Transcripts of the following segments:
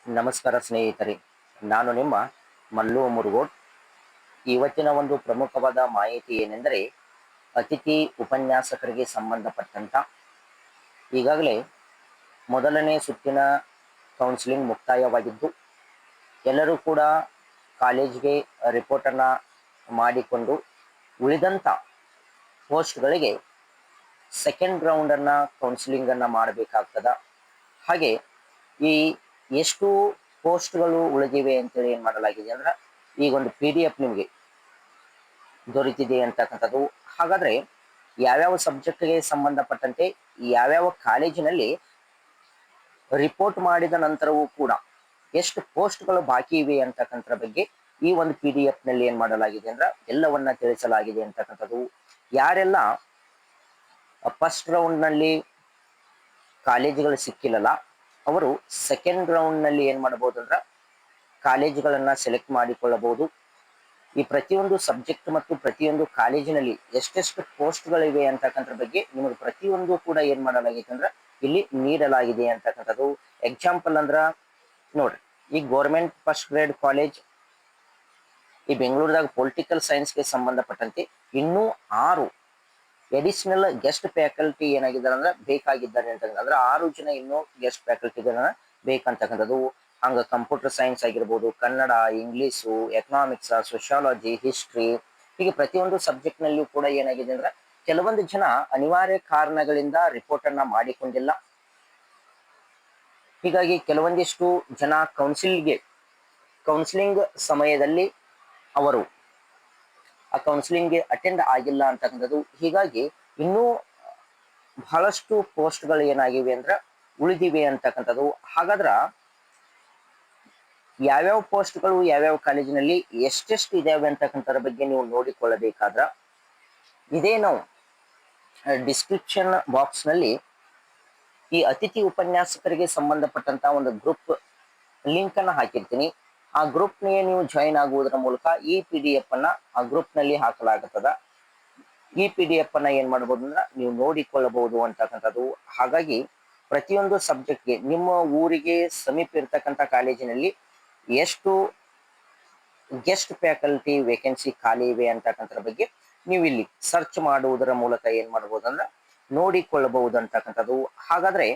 ನಮಸ್ಕಾರ ಸ್ನೇಹಿತರೆ, ನಾನು ನಿಮ್ಮ ಮಲ್ಲು ಮುರುಗೋಡ್. ಇವತ್ತಿನ ಒಂದು ಪ್ರಮುಖವಾದ ಮಾಹಿತಿ ಏನೆಂದರೆ, ಅತಿಥಿ ಉಪನ್ಯಾಸಕರಿಗೆ ಸಂಬಂಧಪಟ್ಟಂತ ಈಗಾಗಲೇ ಮೊದಲನೇ ಸುತ್ತಿನ ಕೌನ್ಸಿಲಿಂಗ್ ಮುಕ್ತಾಯವಾಗಿದ್ದು, ಎಲ್ಲರೂ ಕೂಡ ಕಾಲೇಜ್ಗೆ ರಿಪೋರ್ಟನ್ನು ಮಾಡಿಕೊಂಡು ಉಳಿದಂಥ ಪೋಸ್ಟ್ಗಳಿಗೆ ಸೆಕೆಂಡ್ ರೌಂಡನ್ನು ಕೌನ್ಸಿಲಿಂಗನ್ನು ಮಾಡಬೇಕಾಗ್ತದ. ಹಾಗೆ ಈ ಎಷ್ಟು ಪೋಸ್ಟ್ಗಳು ಉಳಿದಿವೆ ಅಂತೇಳಿ ಏನು ಮಾಡಲಾಗಿದೆ ಅಂದ್ರೆ, ಈಗ ಒಂದು PDF ನಿಮಗೆ ದೊರೆತಿದೆ ಅಂತಕ್ಕಂಥದ್ದು. ಹಾಗಾದ್ರೆ ಯಾವ್ಯಾವ ಸಬ್ಜೆಕ್ಟ್ಗೆ ಸಂಬಂಧಪಟ್ಟಂತೆ ಯಾವ್ಯಾವ ಕಾಲೇಜಿನಲ್ಲಿ ರಿಪೋರ್ಟ್ ಮಾಡಿದ ನಂತರವೂ ಕೂಡ ಎಷ್ಟು ಪೋಸ್ಟ್ಗಳು ಬಾಕಿ ಇವೆ ಅಂತಕ್ಕಂಥದ್ರ ಬಗ್ಗೆ ಈ ಒಂದು PDF ನಲ್ಲಿ ಏನ್ ಮಾಡಲಾಗಿದೆ ಅಂದ್ರೆ ಎಲ್ಲವನ್ನ ತಿಳಿಸಲಾಗಿದೆ ಅಂತಕ್ಕಂಥದ್ದು. ಯಾರೆಲ್ಲ ಫಸ್ಟ್ ರೌಂಡ್ ನಲ್ಲಿ ಕಾಲೇಜುಗಳು ಸಿಕ್ಕಿಲ್ಲಲ್ಲ, ಅವರು ಸೆಕೆಂಡ್ ರೌಂಡ್ ನಲ್ಲಿ ಏನ್ ಮಾಡಬಹುದು ಅಂದ್ರೆ ಕಾಲೇಜುಗಳನ್ನ ಸೆಲೆಕ್ಟ್ ಮಾಡಿಕೊಳ್ಳಬಹುದು. ಈ ಪ್ರತಿಯೊಂದು ಸಬ್ಜೆಕ್ಟ್ ಮತ್ತು ಪ್ರತಿಯೊಂದು ಕಾಲೇಜಿನಲ್ಲಿ ಎಷ್ಟೆಷ್ಟು ಪೋಸ್ಟ್ಗಳಿವೆ ಅಂತಕ್ಕಂಥದ್ರ ಬಗ್ಗೆ ನಿಮಗೆ ಪ್ರತಿಯೊಂದು ಕೂಡ ಏನ್ ಮಾಡಲಾಗಿದೆ ಅಂದ್ರೆ ಇಲ್ಲಿ ನೀಡಲಾಗಿದೆ ಅಂತಕ್ಕಂಥದ್ದು. ಎಕ್ಸಾಂಪಲ್ ಅಂದ್ರ ನೋಡ್ರಿ, ಈ ಗೌರ್ಮೆಂಟ್ ಫಸ್ಟ್ ಗ್ರೇಡ್ ಕಾಲೇಜ್ ಈ ಬೆಂಗಳೂರದಾಗ ಪೊಲಿಟಿಕಲ್ ಸೈನ್ಸ್ಗೆ ಸಂಬಂಧಪಟ್ಟಂತೆ ಇನ್ನೂ 6 ಎಡಿಷನಲ್ ಗೆಸ್ಟ್ ಫ್ಯಾಕಲ್ಟಿ ಏನಾಗಿದ್ದಾರೆ ಅಂದ್ರೆ ಬೇಕಾಗಿದ್ದಾರೆ ಅಂತಕ್ಕಂಥ ಅಂದ್ರೆ 6 ಜನ ಇನ್ನೂ ಗೆಸ್ಟ್ ಫ್ಯಾಕಲ್ಟಿಗಳನ್ನ ಬೇಕಂತಕ್ಕಂಥದ್ದು. ಹಂಗ ಕಂಪ್ಯೂಟರ್ ಸೈನ್ಸ್ ಆಗಿರ್ಬೋದು, Kannada, English, economics, sociology, history, ಹೀಗೆ ಪ್ರತಿಯೊಂದು ಸಬ್ಜೆಕ್ಟ್ ನಲ್ಲಿಯೂ ಕೂಡ ಏನಾಗಿದೆ ಅಂದ್ರೆ ಕೆಲವೊಂದು ಜನ ಅನಿವಾರ್ಯ ಕಾರಣಗಳಿಂದ ರಿಪೋರ್ಟ್ ಅನ್ನ ಮಾಡಿಕೊಂಡಿಲ್ಲ. ಹೀಗಾಗಿ ಕೆಲವೊಂದಿಷ್ಟು ಜನ ಕೌನ್ಸಿಲಿಂಗ್ ಸಮಯದಲ್ಲಿ ಅವರು ಆ ಕೌನ್ಸಿಲಿಂಗ್ಗೆ ಅಟೆಂಡ್ ಆಗಿಲ್ಲ ಅಂತಕ್ಕಂಥದ್ದು. ಹೀಗಾಗಿ ಇನ್ನೂ ಬಹಳಷ್ಟು ಪೋಸ್ಟ್ಗಳು ಏನಾಗಿವೆ ಅಂದ್ರೆ ಉಳಿದಿವೆ ಅಂತಕ್ಕಂಥದ್ದು. ಹಾಗಾದ್ರ ಯಾವ್ಯಾವ ಪೋಸ್ಟ್ಗಳು ಯಾವ್ಯಾವ ಕಾಲೇಜಿನಲ್ಲಿ ಎಷ್ಟೆಷ್ಟು ಇದಾವೆ ಅಂತಕ್ಕಂಥದ್ರ ಬಗ್ಗೆ ನೀವು ನೋಡಿಕೊಳ್ಳಬೇಕಾದ್ರ ಇದೇ ನಾವು ಡಿಸ್ಕ್ರಿಪ್ಷನ್ ಬಾಕ್ಸ್ ನಲ್ಲಿ ಈ ಅತಿಥಿ ಉಪನ್ಯಾಸಕರಿಗೆ ಸಂಬಂಧಪಟ್ಟಂತ ಒಂದು ಗ್ರೂಪ್ ಲಿಂಕ್ ಅನ್ನ ಹಾಕಿರ್ತೀನಿ. ಆ ಗ್ರೂಪ್ ಗೆ ನೀವು ಜಾಯಿನ್ ಆಗುವುದರ ಮೂಲಕ ಈ PDF ಅನ್ನ ಆ ಗ್ರೂಪ್ ನಲ್ಲಿ ಹಾಕಲಾಗುತ್ತದ. ಈ PDF ಅನ್ನ ಏನ್ ಮಾಡಬಹುದು ಅಂದ್ರೆ ನೀವು ನೋಡಿಕೊಳ್ಳಬಹುದು ಅಂತಕ್ಕಂಥದ್ದು. ಹಾಗಾಗಿ ಪ್ರತಿಯೊಂದು ಸಬ್ಜೆಕ್ಟ್ಗೆ ನಿಮ್ಮ ಊರಿಗೆ ಸಮೀಪ ಇರತಕ್ಕಂಥ ಕಾಲೇಜಿನಲ್ಲಿ ಎಷ್ಟು ಗೆಸ್ಟ್ ಫ್ಯಾಕಲ್ಟಿ ವೇಕೆನ್ಸಿ ಖಾಲಿ ಇವೆ ಅಂತಕ್ಕಂಥದ್ರ ಬಗ್ಗೆ ನೀವು ಇಲ್ಲಿ ಸರ್ಚ್ ಮಾಡುವುದರ ಮೂಲಕ ಏನ್ ಮಾಡಬಹುದು ಅಂದ್ರೆ ನೋಡಿಕೊಳ್ಳಬಹುದು ಅಂತಕ್ಕಂಥದ್ದು. ಹಾಗಾದ್ರೆ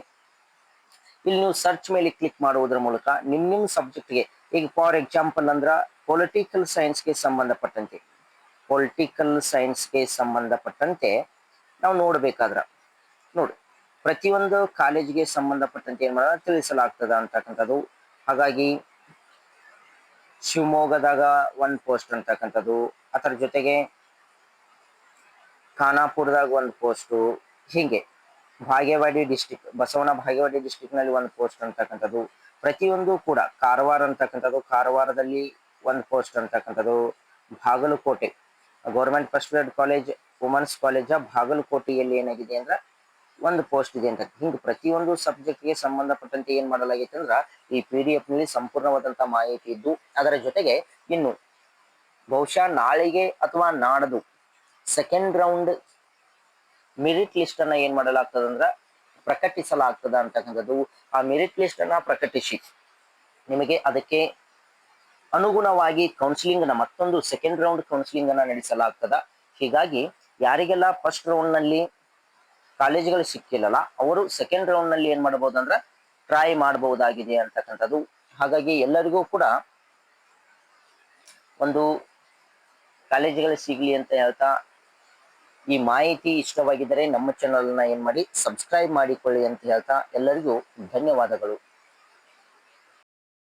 ಇಲ್ಲಿ ನೀವು ಸರ್ಚ್ ಮೇಲೆ ಕ್ಲಿಕ್ ಮಾಡುವುದರ ಮೂಲಕ ನಿಮ್ಮ ಸಬ್ಜೆಕ್ಟ್ಗೆ, ಈಗ ಫಾರ್ ಎಕ್ಸಾಂಪಲ್ ಅಂದ್ರ ಪೊಲಿಟಿಕಲ್ ಸೈನ್ಸ್ಗೆ ಸಂಬಂಧಪಟ್ಟಂತೆ ನಾವು ನೋಡ್ಬೇಕಾದ್ರ ನೋಡಿ, ಪ್ರತಿಯೊಂದು ಕಾಲೇಜಿಗೆ ಸಂಬಂಧಪಟ್ಟಂತೆ ಏನ್ ಮಾಡೋದು ತಿಳಿಸಲಾಗ್ತದ ಅಂತಕ್ಕಂಥದ್ದು. ಹಾಗಾಗಿ ಶಿವಮೊಗ್ಗದಾಗ 1 ಪೋಸ್ಟ್ ಅಂತಕ್ಕಂಥದ್ದು, ಅದರ ಜೊತೆಗೆ ಖಾನಾಪುರದಾಗ 1 ಪೋಸ್ಟು, ಹೀಗೆ ಬಸವನ ಬಾಗೇವಾಡಿ ಡಿಸ್ಟಿಕ್ ನಲ್ಲಿ 1 ಪೋಸ್ಟ್ ಅಂತಕ್ಕಂಥದ್ದು. ಪ್ರತಿಯೊಂದು ಕೂಡ ಕಾರವಾರ ಅಂತಕ್ಕಂಥದ್ದು, ಕಾರವಾರದಲ್ಲಿ 1 ಪೋಸ್ಟ್ ಅಂತಕ್ಕಂಥದ್ದು. Bagalkote government first grade college women's college ಬಾಗಲಕೋಟೆಯಲ್ಲಿ ಏನಾಗಿದೆ ಅಂದ್ರೆ 1 ಪೋಸ್ಟ್ ಇದೆ ಅಂತ. ಹಿಂಗೆ ಪ್ರತಿಯೊಂದು ಸಬ್ಜೆಕ್ಟ್ಗೆ ಸಂಬಂಧಪಟ್ಟಂತೆ ಏನ್ ಮಾಡಲಾಗಿತ್ತು ಅಂದ್ರ ಈ PDF ನಲ್ಲಿ ಸಂಪೂರ್ಣವಾದಂತ ಮಾಹಿತಿ ಇದ್ದು, ಅದರ ಜೊತೆಗೆ ಇನ್ನು ಬಹುಶಃ ನಾಳೆಗೆ ಅಥವಾ ನಾಡದು ಸೆಕೆಂಡ್ ರೌಂಡ್ ಮೆರಿಟ್ ಲಿಸ್ಟ್ ಅನ್ನ ಏನ್ ಮಾಡಲಾಗ್ತದ ಅಂದ್ರ ಪ್ರಕಟಿಸಲಾಗ್ತದ ಅಂತಕ್ಕಂಥದ್ದು. ಆ ಮೆರಿಟ್ ಲಿಸ್ಟ್ ಅನ್ನ ಪ್ರಕಟಿಸಿ ನಿಮಗೆ ಅದಕ್ಕೆ ಅನುಗುಣವಾಗಿ ಕೌನ್ಸಿಲಿಂಗ್ ನ ಮತ್ತೊಂದು ಸೆಕೆಂಡ್ ರೌಂಡ್ ಕೌನ್ಸಿಲಿಂಗ್ ಅನ್ನ ನಡೆಸಲಾಗ್ತದ. ಹೀಗಾಗಿ ಯಾರಿಗೆಲ್ಲ ಫಸ್ಟ್ ರೌಂಡ್ ನಲ್ಲಿ ಕಾಲೇಜುಗಳು ಸಿಕ್ಕಿಲ್ಲಲ್ಲ, ಅವರು ಸೆಕೆಂಡ್ ರೌಂಡ್ ನಲ್ಲಿ ಏನ್ ಮಾಡಬಹುದು ಅಂದ್ರೆ ಟ್ರೈ ಮಾಡಬಹುದಾಗಿದೆ ಅಂತಕ್ಕಂಥದ್ದು. ಹಾಗಾಗಿ ಎಲ್ಲರಿಗೂ ಕೂಡ ಒಂದು ಕಾಲೇಜುಗಳು ಸಿಗ್ಲಿ ಅಂತ ಹೇಳ್ತಾ, ಈ ಮಾಹಿತಿ ಇಷ್ಟವಾಗಿದ್ದರೆ ನಮ್ಮ ಚಾನಲ್ ನ ಏನ್ ಮಾಡಿ ಸಬ್ಸ್ಕ್ರೈಬ್ ಮಾಡಿಕೊಳ್ಳಿ ಅಂತ ಹೇಳ್ತಾ ಎಲ್ಲರಿಗೂ ಧನ್ಯವಾದಗಳು.